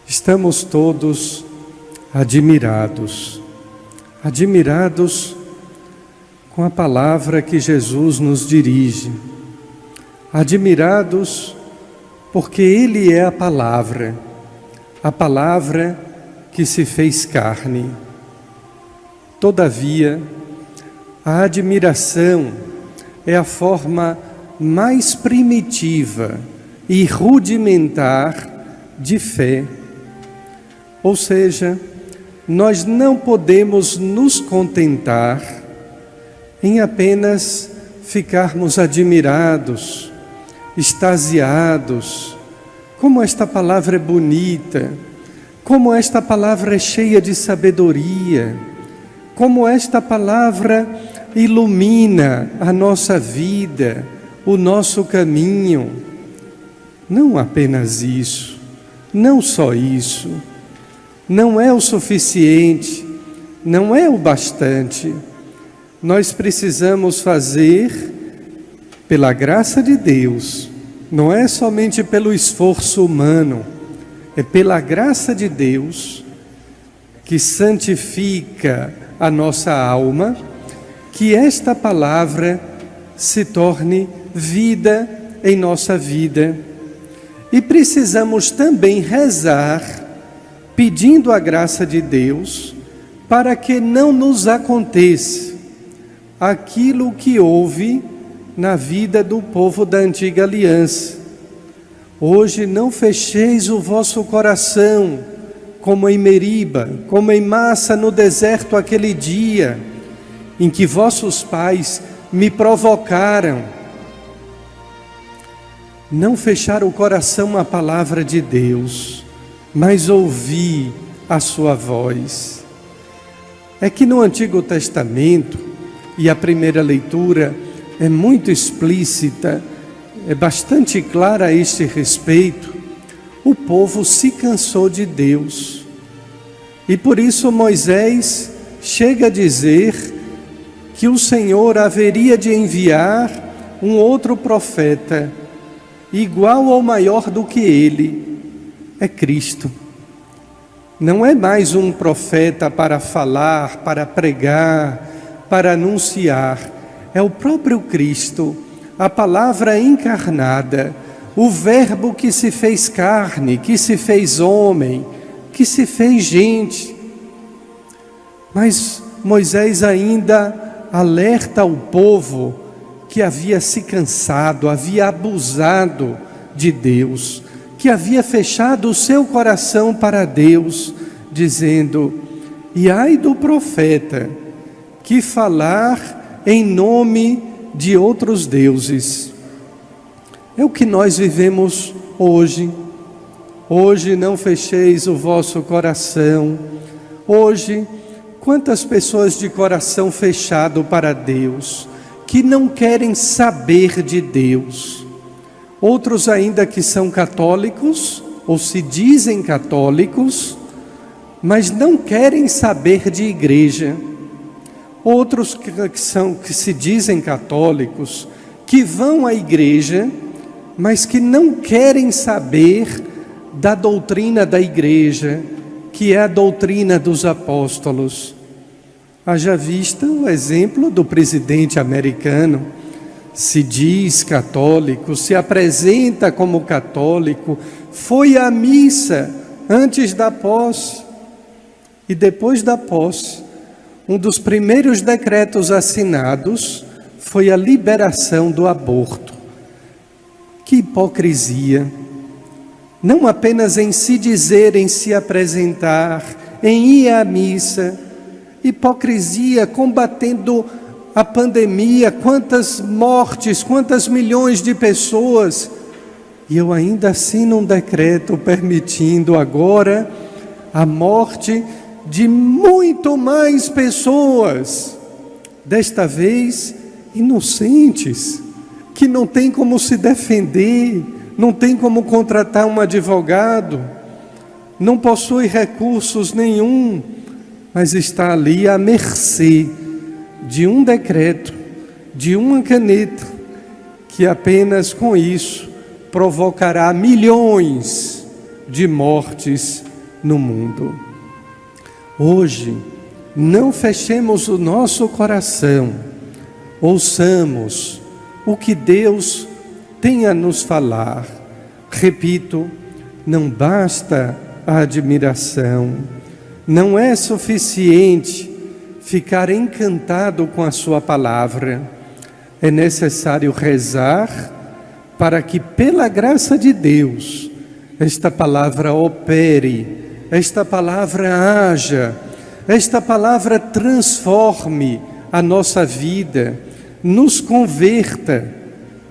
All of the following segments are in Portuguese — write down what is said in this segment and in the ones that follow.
Estamos todos admirados com a palavra que Jesus nos dirige, admirados porque Ele é a palavra que se fez carne. Todavia, a admiração é a forma mais primitiva e rudimentar de fé. Ou seja, nós não podemos nos contentar em apenas ficarmos admirados, extasiados, como esta palavra é bonita, como esta palavra é cheia de sabedoria, como esta palavra ilumina a nossa vida, o nosso caminho. Não apenas isso, não só isso. Não é o suficiente, não é o bastante. Nós precisamos fazer pela graça de Deus, não é somente pelo esforço humano, é pela graça de Deus que santifica a nossa alma, que esta palavra se torne vida em nossa vida. E precisamos também rezar pedindo a graça de Deus para que não nos aconteça aquilo que houve na vida do povo da antiga aliança. Hoje não fecheis o vosso coração, como em Meriba, como em Massa no deserto aquele dia, em que vossos pais me provocaram. Não fechar o coração à palavra de Deus, mas ouvir a sua voz. É que no Antigo Testamento, e a primeira leitura é muito explícita, é bastante clara a este respeito, o povo se cansou de Deus. E por isso Moisés chega a dizer que o Senhor haveria de enviar um outro profeta, igual ou maior do que ele. É Cristo. Não é mais um profeta para falar, para pregar, para anunciar. É o próprio Cristo, a palavra encarnada, o verbo que se fez carne, que se fez homem, que se fez gente. Mas Moisés ainda alerta o povo que havia se cansado, havia abusado de Deus, que havia fechado o seu coração para Deus, dizendo: e ai do profeta que falar em nome de outros deuses. É o que nós vivemos hoje. Hoje não fecheis o vosso coração. Hoje, quantas pessoas de coração fechado para Deus, que não querem saber de Deus. Outros ainda que são católicos, ou se dizem católicos, mas não querem saber de igreja. Outros que se dizem católicos, que vão à igreja, mas que não querem saber da doutrina da igreja, que é a doutrina dos apóstolos. Haja vista o exemplo do presidente americano, se diz católico, se apresenta como católico, foi à missa antes da posse e depois da posse. Um dos primeiros decretos assinados foi a liberação do aborto. Que hipocrisia! Não apenas em se dizer, em se apresentar, em ir à missa, hipocrisia combatendo a pandemia, quantas mortes, quantas milhões de pessoas, e eu ainda assino um decreto permitindo agora a morte de muito mais pessoas, desta vez inocentes, que não tem como se defender, não tem como contratar um advogado, não possui recursos nenhum, mas está ali à mercê de um decreto, de uma caneta, que apenas com isso provocará milhões de mortes no mundo. Hoje, não fechemos o nosso coração, ouçamos o que Deus tem a nos falar. Repito, não basta a admiração, não é suficiente ficar encantado com a sua palavra. É necessário rezar para que, pela graça de Deus, esta palavra opere, esta palavra haja, esta palavra transforme a nossa vida, nos converta,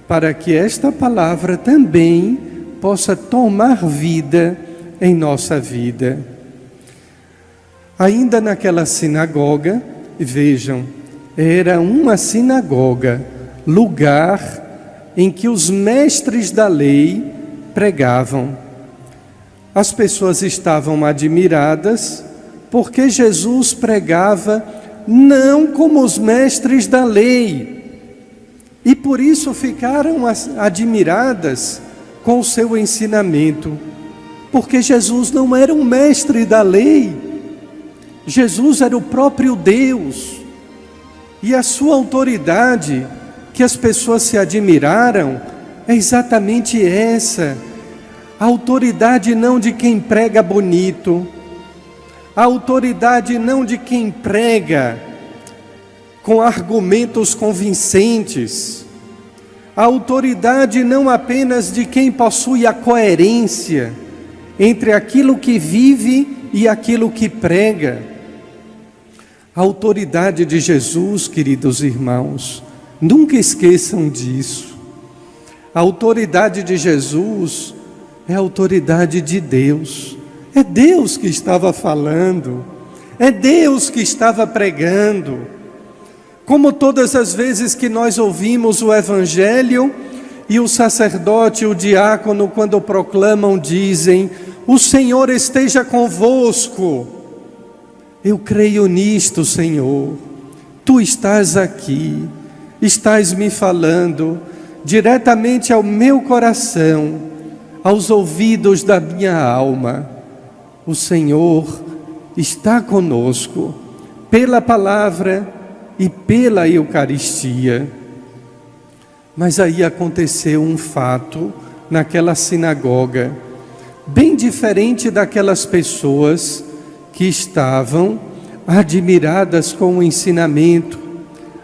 para que esta palavra também possa tomar vida em nossa vida. Ainda naquela sinagoga, vejam, era uma sinagoga, lugar em que os mestres da lei pregavam. As pessoas estavam admiradas porque Jesus pregava não como os mestres da lei, e por isso ficaram admiradas com o seu ensinamento, porque Jesus não era um mestre da lei, Jesus era o próprio Deus, e a sua autoridade, que as pessoas se admiraram, é exatamente essa, a autoridade não de quem prega bonito, a autoridade não de quem prega com argumentos convincentes, a autoridade não apenas de quem possui a coerência entre aquilo que vive e aquilo que prega. A autoridade de Jesus, queridos irmãos, nunca esqueçam disso. A autoridade de Jesus é a autoridade de Deus. É Deus que estava falando, é Deus que estava pregando. Como todas as vezes que nós ouvimos o Evangelho e o sacerdote, o diácono, quando proclamam, dizem: o Senhor esteja convosco. Eu creio nisto, Senhor. Tu estás aqui, estás me falando diretamente ao meu coração, aos ouvidos da minha alma. O Senhor está conosco pela palavra e pela Eucaristia. Mas aí aconteceu um fato naquela sinagoga, bem diferente daquelas pessoas que estavam admiradas com o ensinamento,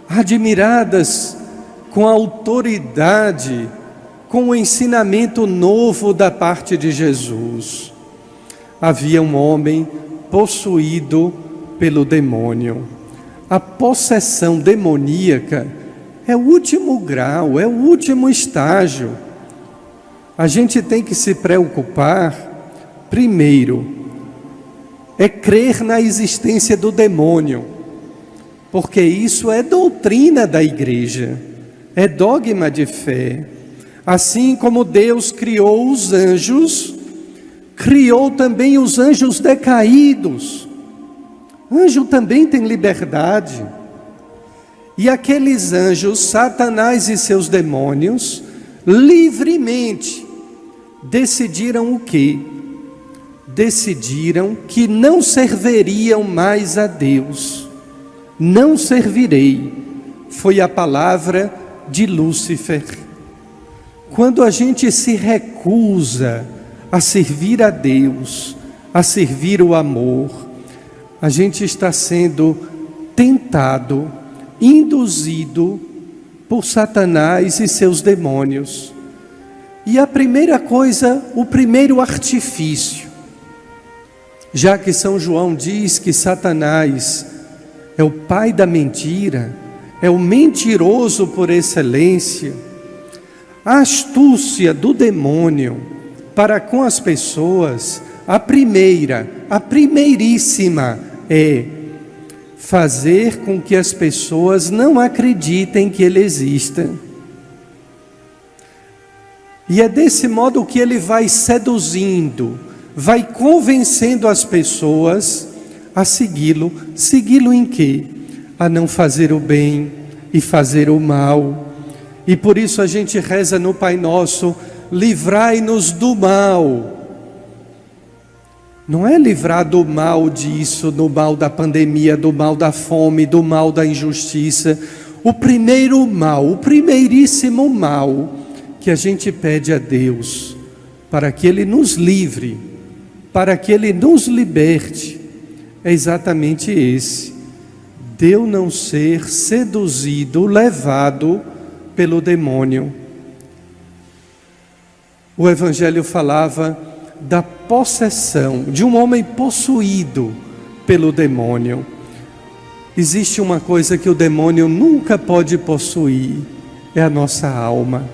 admiradas com a autoridade, com o ensinamento novo da parte de Jesus. Havia um homem possuído pelo demônio. A possessão demoníaca é o último grau, é o último estágio. A gente tem que se preocupar, primeiro, é crer na existência do demônio, porque isso é doutrina da igreja, é dogma de fé. Assim como Deus criou os anjos, criou também os anjos decaídos. Anjo também tem liberdade. E aqueles anjos, Satanás e seus demônios, livremente decidiram o quê? Decidiram que não serviriam mais a Deus. Não servirei, foi a palavra de Lúcifer. Quando a gente se recusa a servir a Deus, a servir o amor, a gente está sendo tentado, induzido por Satanás e seus demônios. E a primeira coisa, o primeiro artifício, já que São João diz que Satanás é o pai da mentira, é o mentiroso por excelência, a astúcia do demônio para com as pessoas, a primeiríssima é fazer com que as pessoas não acreditem que ele exista. E é desse modo que ele vai seduzindo, vai convencendo as pessoas a segui-lo. Segui-lo em quê? a não fazer o bem e fazer o mal. E por isso a gente reza no Pai Nosso: livrai-nos do mal. Não é livrar do mal disso, do mal da pandemia, do mal da fome, do mal da injustiça. O primeiro mal, o primeiríssimo mal que a gente pede a Deus, para que Ele nos livre, para que Ele nos liberte, é exatamente esse: de eu não ser seduzido, levado pelo demônio. O Evangelho falava da possessão, de um homem possuído pelo demônio. Existe uma coisa que o demônio nunca pode possuir, é a nossa alma.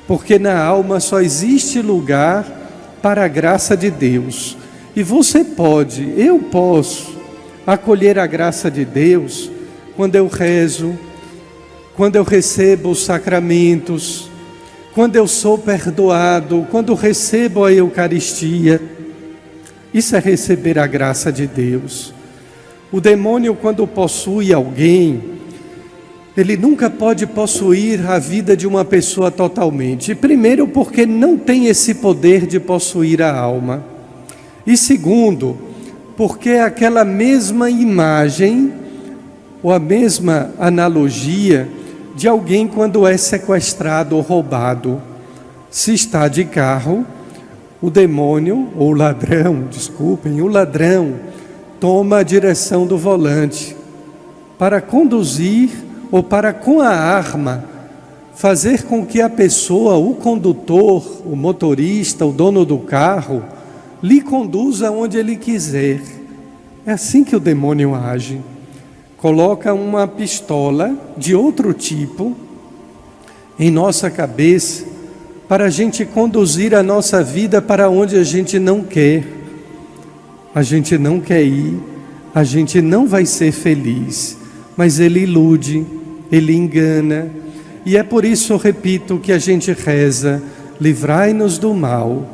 Porque na alma só existe lugar para a graça de Deus. E você pode, eu posso, acolher a graça de Deus quando eu rezo, quando eu recebo os sacramentos, quando eu sou perdoado, quando recebo a Eucaristia. Isso é receber a graça de Deus. O demônio, quando possui alguém, ele nunca pode possuir a vida de uma pessoa totalmente. Primeiro, porque não tem esse poder de possuir a alma. E segundo, porque é aquela mesma imagem, ou a mesma analogia, de alguém quando é sequestrado ou roubado. Se está de carro, o demônio, ou o ladrão, o ladrão toma a direção do volante para conduzir, ou para com a arma fazer com que a pessoa, o condutor, o motorista, o dono do carro, lhe conduza onde ele quiser. É assim que o demônio age. Coloca uma pistola de outro tipo em nossa cabeça para a gente conduzir a nossa vida para onde a gente não quer. A gente não quer ir, a gente não vai ser feliz, mas ele ilude, ele engana. E é por isso, eu repito, que a gente reza: livrai-nos do mal.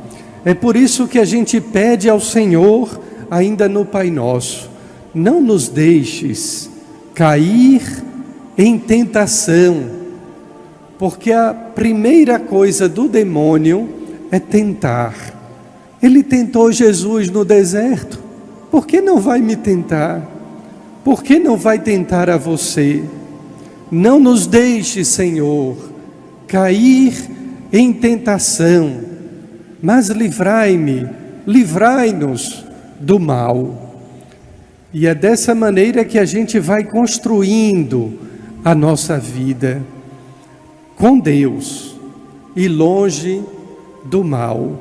É por isso que a gente pede ao Senhor, ainda no Pai Nosso: não nos deixes cair em tentação, porque a primeira coisa do demônio é tentar. Ele tentou Jesus no deserto, por que não vai me tentar? Por que não vai tentar a você? Não nos deixe, Senhor, cair em tentação, mas livrai-nos do mal. E é dessa maneira que a gente vai construindo a nossa vida com Deus e longe do mal.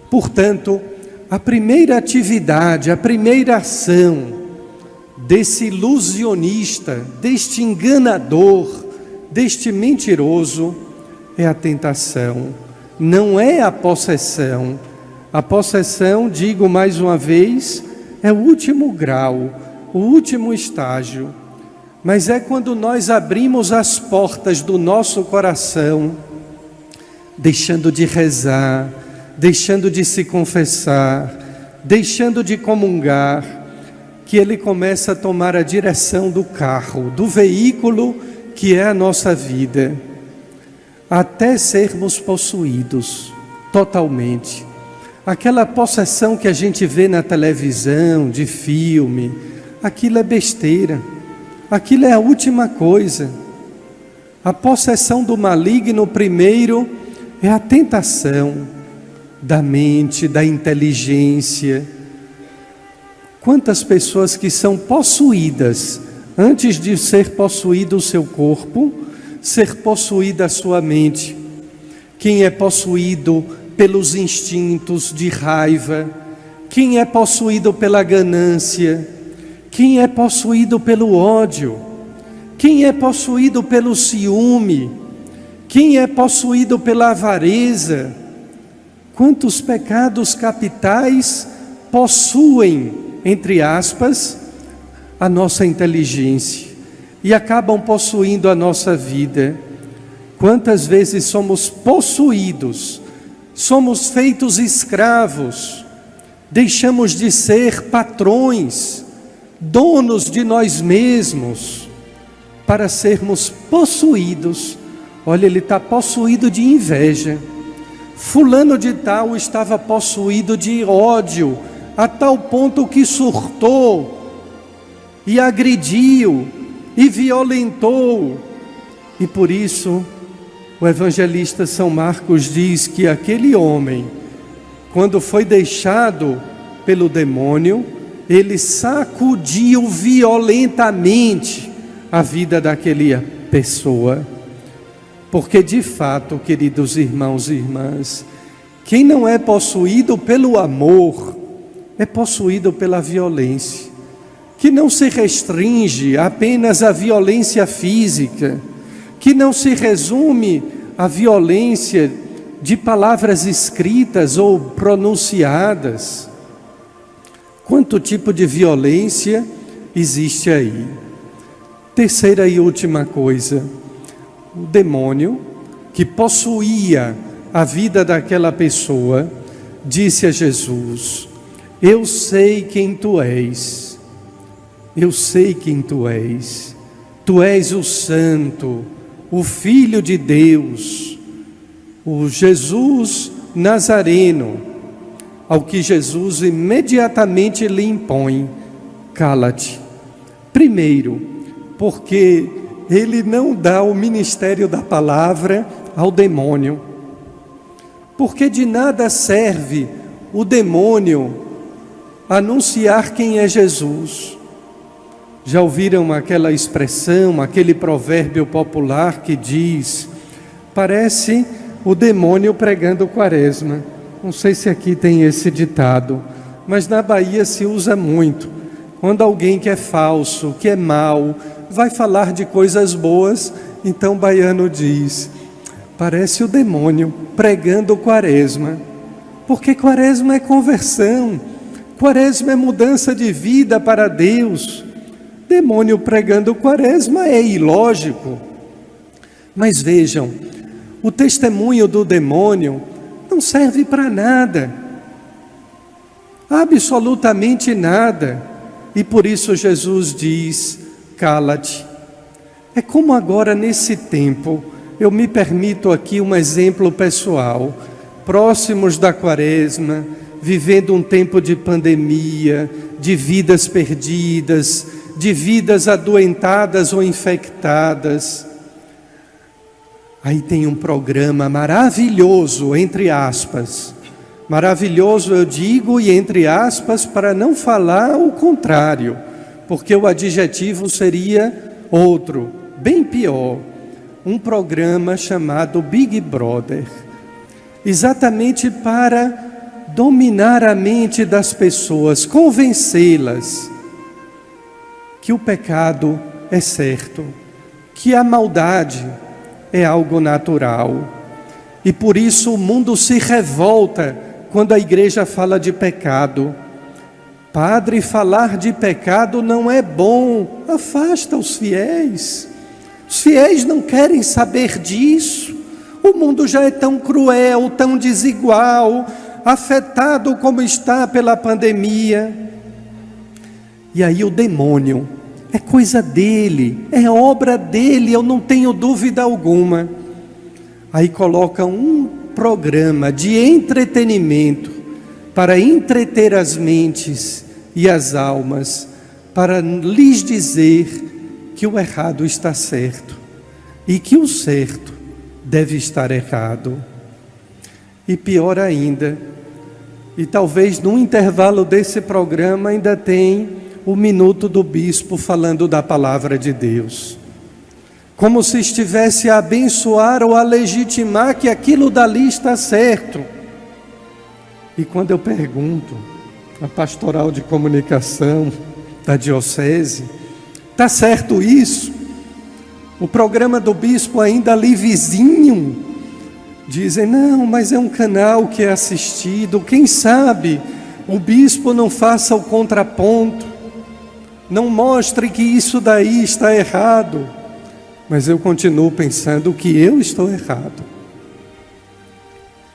Portanto, a primeira atividade, a primeira ação desse ilusionista, deste enganador, deste mentiroso, é a tentação, não é a possessão. A possessão, digo mais uma vez, é o último grau, o último estágio. Mas é quando nós abrimos as portas do nosso coração, deixando de rezar, deixando de se confessar, deixando de comungar, que ele começa a tomar a direção do carro, do veículo que é a nossa vida, até sermos possuídos totalmente. Aquela possessão que a gente vê na televisão, de filme, aquilo é besteira, aquilo é a última coisa. A possessão do maligno primeiro é a tentação da mente, da inteligência. Quantas pessoas que são possuídas, antes de ser possuído o seu corpo, ser possuída a sua mente. Quem é possuído pelos instintos de raiva, quem é possuído pela ganância, quem é possuído pelo ódio, quem é possuído pelo ciúme, quem é possuído pela avareza. Quantos pecados capitais possuem, entre aspas, a nossa inteligência e acabam possuindo a nossa vida. Quantas vezes somos possuídos, somos feitos escravos, deixamos de ser patrões, donos de nós mesmos, para sermos possuídos. Olha, ele está possuído de inveja. Fulano de tal estava possuído de ódio, a tal ponto que surtou e agrediu e violentou. E por isso o evangelista São Marcos diz que aquele homem, quando foi deixado pelo demônio, ele sacudiu violentamente a vida daquela pessoa. Porque de fato, queridos irmãos e irmãs, quem não é possuído pelo amor, é possuído pela violência, que não se restringe apenas à violência física, que não se resume à violência de palavras escritas ou pronunciadas. Quanto tipo de violência existe aí? Terceira e última coisa, o demônio que possuía a vida daquela pessoa disse a Jesus: eu sei quem tu és, eu sei quem tu és o Santo, o Filho de Deus, o Jesus Nazareno. Ao que Jesus imediatamente lhe impõe: cala-te. Primeiro, porque ele não dá o ministério da palavra ao demônio, porque de nada serve o demônio anunciar quem é Jesus. Já ouviram aquela expressão, aquele provérbio popular que diz: parece o demônio pregando quaresma. Não sei se aqui tem esse ditado, mas na Bahia se usa muito. Quando alguém que é falso, que é mau, vai falar de coisas boas, então o baiano diz: parece o demônio pregando quaresma. Porque quaresma é conversão, quaresma é mudança de vida para Deus. Demônio pregando quaresma é ilógico. Mas vejam, o testemunho do demônio não serve para nada, absolutamente nada. E por isso Jesus diz: cala-te. É como agora nesse tempo, eu me permito aqui um exemplo pessoal, próximos da quaresma, vivendo um tempo de pandemia, de vidas perdidas, de vidas adoentadas ou infectadas. Aí tem um programa maravilhoso, entre aspas. Maravilhoso eu digo, e entre aspas, para não falar o contrário, porque o adjetivo seria outro, bem pior. Um programa chamado Big Brother, exatamente para dominar a mente das pessoas, convencê-las que o pecado é certo, que a maldade é algo natural. E por isso o mundo se revolta quando a igreja fala de pecado. Padre, falar de pecado não é bom, afasta os fiéis. Os fiéis não querem saber disso. O mundo já é tão cruel, tão desigual, afetado como está pela pandemia. E aí o demônio, é coisa dele, é obra dele, eu não tenho dúvida alguma. Aí coloca um programa de entretenimento para entreter as mentes e as almas, para lhes dizer que o errado está certo e que o certo deve estar errado. E pior ainda, e talvez no intervalo desse programa ainda tem o minuto do bispo falando da palavra de Deus, como se estivesse a abençoar ou a legitimar que aquilo dali está certo. E quando eu pergunto à pastoral de comunicação da diocese: está certo isso? O programa do bispo ainda ali vizinho, dizem: não, mas é um canal que é assistido, quem sabe o bispo não faça o contraponto, não mostre que isso daí está errado. Mas eu continuo pensando que eu estou errado.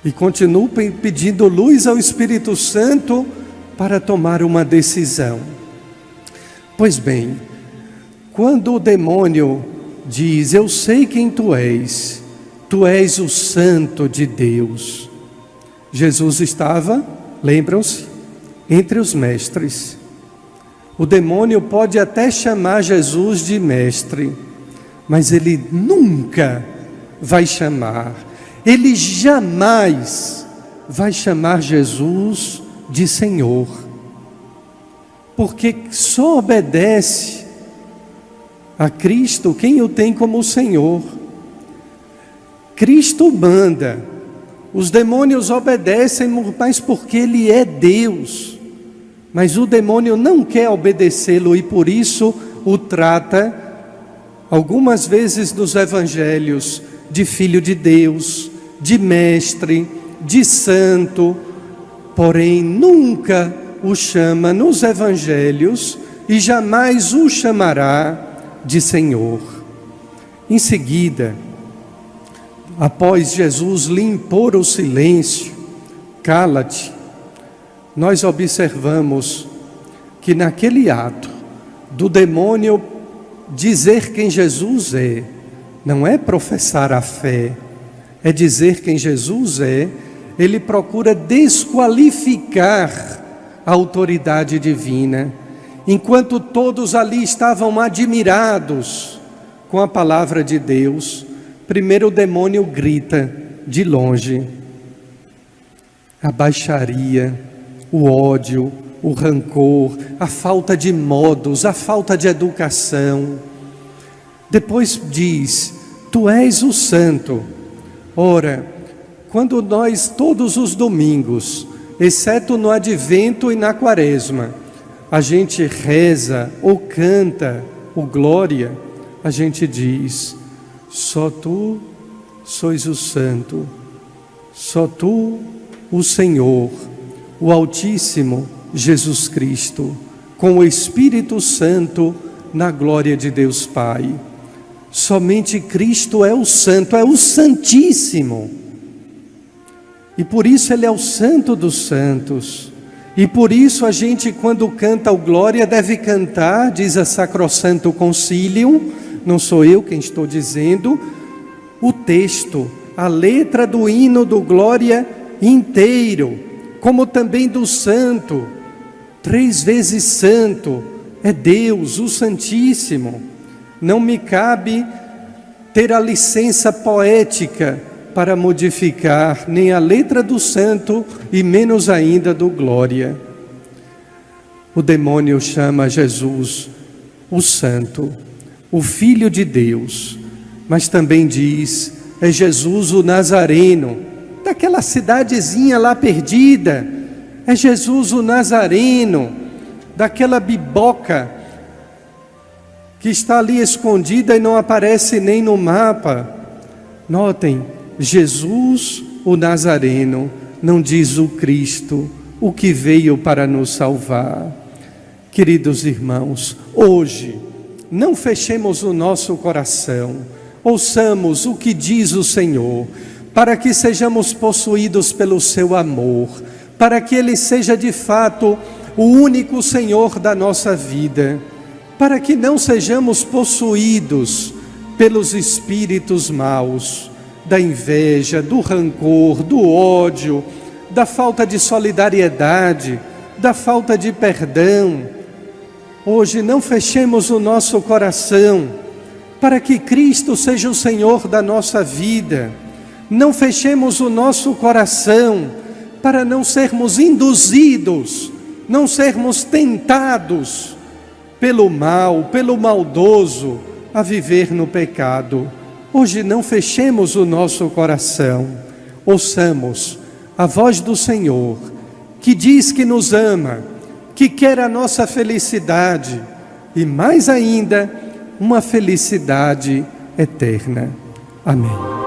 E continuo pedindo luz ao Espírito Santo para tomar uma decisão. Pois bem, quando o demônio diz: eu sei quem tu és o Santo de Deus. Jesus estava, lembram-se, entre os mestres. O demônio pode até chamar Jesus de mestre, mas ele nunca vai chamar, ele jamais vai chamar Jesus de Senhor, porque só obedece a Cristo quem o tem como Senhor. Cristo manda, os demônios obedecem, mas porque Ele é Deus. Mas o demônio não quer obedecê-lo e por isso o trata, algumas vezes nos evangelhos, de filho de Deus, de mestre, de santo, porém nunca o chama nos evangelhos e jamais o chamará de Senhor. Em seguida, após Jesus lhe impor o silêncio, cala-te, nós observamos que naquele ato do demônio dizer quem Jesus é, não é professar a fé, é dizer quem Jesus é, ele procura desqualificar a autoridade divina, enquanto todos ali estavam admirados com a palavra de Deus. Primeiro o demônio grita de longe: a baixaria, o ódio, o rancor, a falta de modos, a falta de educação. Depois diz: tu és o santo. Ora, quando nós todos os domingos, exceto no advento e na quaresma, a gente reza ou canta o glória, a gente diz: só tu sois o santo, só tu o Senhor, o Altíssimo Jesus Cristo, com o Espírito Santo na glória de Deus Pai. Somente Cristo é o Santo, é o Santíssimo. E por isso Ele é o Santo dos Santos. E por isso a gente, quando canta o Glória, deve cantar, diz a Sacrosanto Concilium, não sou eu quem estou dizendo, o texto, a letra do hino do Glória inteiro, como também do Santo. 3 vezes Santo é Deus, o Santíssimo. Não me cabe ter a licença poética para modificar nem a letra do Santo e menos ainda do Glória. O demônio chama Jesus o Santo, o Filho de Deus, mas também diz: é Jesus o Nazareno, daquela cidadezinha lá perdida. É Jesus o Nazareno, daquela biboca que está ali escondida e não aparece nem no mapa. Notem, Jesus o Nazareno, não diz o Cristo, o que veio para nos salvar. Queridos irmãos, hoje, não fechemos o nosso coração, ouçamos o que diz o Senhor, para que sejamos possuídos pelo seu amor, para que Ele seja de fato o único Senhor da nossa vida, para que não sejamos possuídos pelos espíritos maus, da inveja, do rancor, do ódio, da falta de solidariedade, da falta de perdão. Hoje não fechemos o nosso coração, para que Cristo seja o Senhor da nossa vida. Não fechemos o nosso coração para não sermos induzidos, não sermos tentados pelo mal, pelo maldoso, a viver no pecado. Hoje não fechemos o nosso coração, ouçamos a voz do Senhor, que diz que nos ama, que quer a nossa felicidade e mais ainda, uma felicidade eterna. Amém.